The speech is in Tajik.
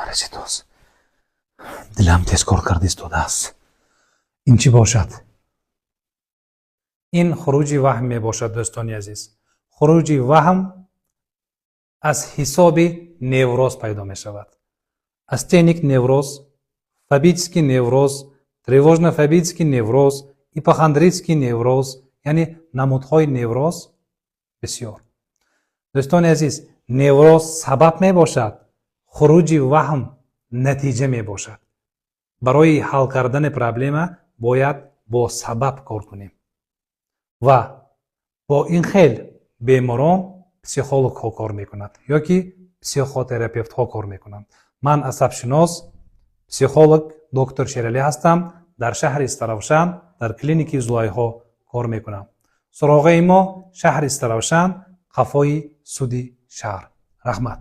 درجه دوست دلم تذکر کردی است. این چی باشد؟ این خروج وهم می باشد دوستان عزیز. خروج وهم از حساب невроз پیدا می شود. Астеник невроз, фобический невроз, тревожно-фобический невроз, ипохондрический невроз, яъне намудҳои невроз бисёр. дӯстони азиз, невроз сабаб мебошад, хуруҷи ваҳм натиҷа мебошад. барои ҳал кардани проблема бояд бо сабаб кор кунем ва бо ин хел беморон психологҳо кор мекунад ёки психотерапевтҳо кор мекунанд. ман асабшинос, психолог доктор Шералӣ ҳастам. дар шаҳри Истаравшан дар клиники Зулайҳо кор мекунам. суроғаи мо шаҳри Истаравшан, қафои суди шаҳр. раҳмат.